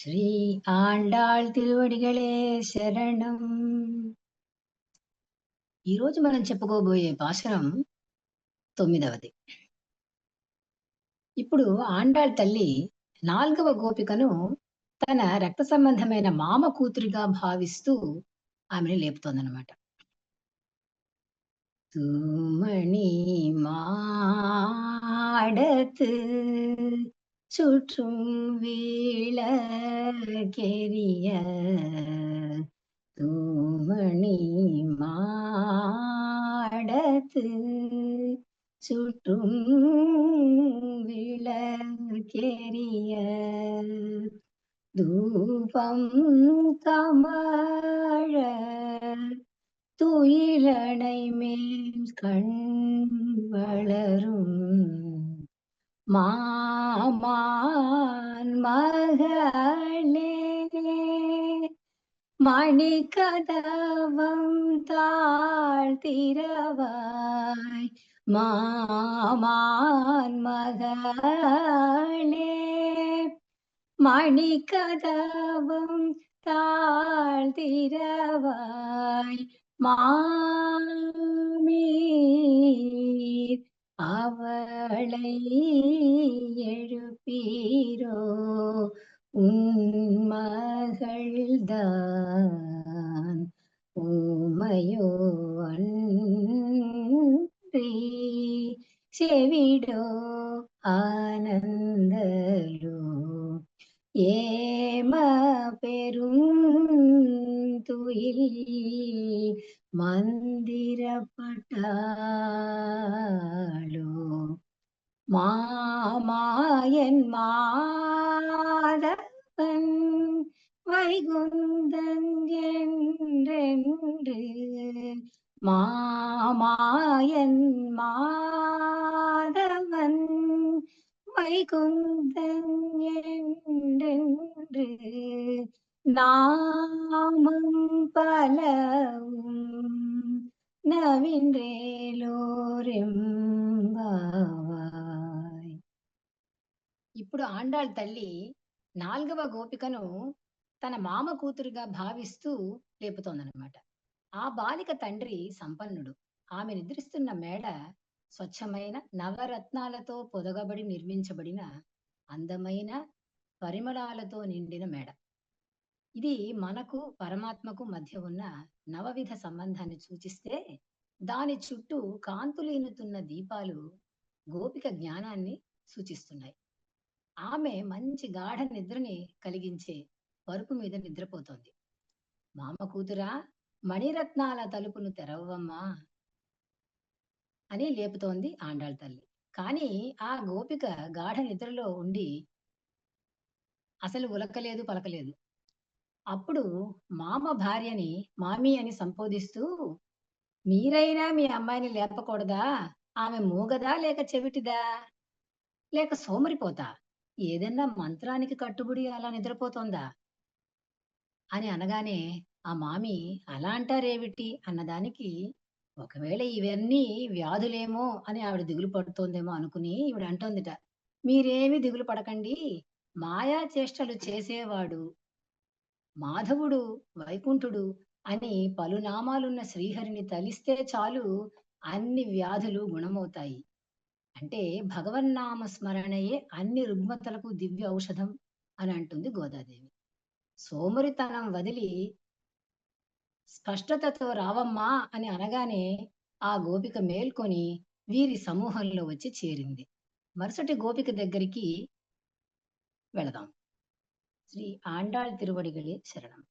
శ్రీ ఆండాళ్ తిరువడిగళే శరణం. ఈరోజు మనం చెప్పుకోబోయే పాశురం 9వది. ఇప్పుడు ఆండాళ్ తల్లి 4వ గోపికను తన రక్త సంబంధమైన మామ కూతురిగా భావిస్తూ ఆమెను లేపుతోందనమాట. தூமணி மாடத்து சுற்றும் விளக்கெரிய தூமணி மாடத்து சுற்றும் விளக்கெரிய தூபம் கமழ துயிலணை மேல் கண் வளரும் மாமான் மகளே மணிக்கதவம் தாழ்த்திரவாய் மாமான் மகளே மணிக்கதவம் தாழ்த்திரவாய் மாமீர் அவளை எழுப்பீரோ உன் மகள்தான் ஊமையோ அன்றி செவிடோ ஆனந்தலோ ஏம பெருந்துயில் மந்திரப்பட்டாளோ மாமாயன் மாதவன் வைகுந்தன் என்றென்று மாமாயன் மாதவன் வைகுந்தன் என்றென்று நாமம் பலவும் నవింద్రేలోరెంబావాయ్. ఇప్పుడు ఆండాళ్ తల్లి 4వ గోపికను తన మామ కూతురుగా భావిస్తూ లేపుతోందనమాట. ఆ బాలిక తండ్రి సంపన్నుడు. ఆమె నిద్రిస్తున్న మేడ స్వచ్ఛమైన నవరత్నాలతో పొదగబడి నిర్మించబడిన అందమైన పరిమళాలతో నిండిన మేడ. ఇది మనకు పరమాత్మకు మధ్య ఉన్న నవవిధ సంబంధాన్ని సూచిస్తే, దాని చుట్టూ కాంతులీనుతున్న దీపాలు గోపిక జ్ఞానాన్ని సూచిస్తున్నాయి. ఆమె మంచి గాఢ నిద్రని కలిగించే పరుపు మీద నిద్రపోతోంది. మామ కూతురా, మణిరత్నాల తలుపును తెరవమ్మా అని లేపుతోంది ఆండాళ్ తల్లి. కానీ ఆ గోపిక గాఢ నిద్రలో ఉండి అసలు ఉలకలేదు, పలకలేదు. అప్పుడు మామ భార్యని మామి అని సంబోధిస్తూ, మీరైనా మీ అమ్మాయిని లేపకూడదా? ఆమె మూగదా, లేక చెవిటిదా, లేక సోమరిపోతా? ఏదన్నా మంత్రానికి కట్టుబడి అలా నిద్రపోతోందా అని అనగానే, ఆ మామి అలా అంటారేమిటి అన్నదానికి, ఒకవేళ ఇవన్నీ వ్యాధులేమో అని ఆవిడ దిగులు పడుతోందేమో అనుకుని ఈవిడ అంటోందిట, మీరేమి దిగులు పడకండి, మాయా చేష్టలు చేసేవాడు మాధవుడు, వైకుంఠుడు అని పలునామాలున్న శ్రీహరిని తలిస్తే చాలు అన్ని వ్యాధులు గుణమవుతాయి. అంటే భగవన్నామ స్మరణయే అన్ని రుగ్మతలకు దివ్య ఔషధం అని అంటుంది గోదాదేవి. సోమరితనం వదిలి స్పష్టతతో రావమ్మా అని అనగానే ఆ గోపిక మేల్కొని వీరి సమూహంలో వచ్చి చేరింది. మరుసటి గోపిక దగ్గరికి వెళదాం. శ్రీ ఆండాళ్ తిరువడిగళే శరణం.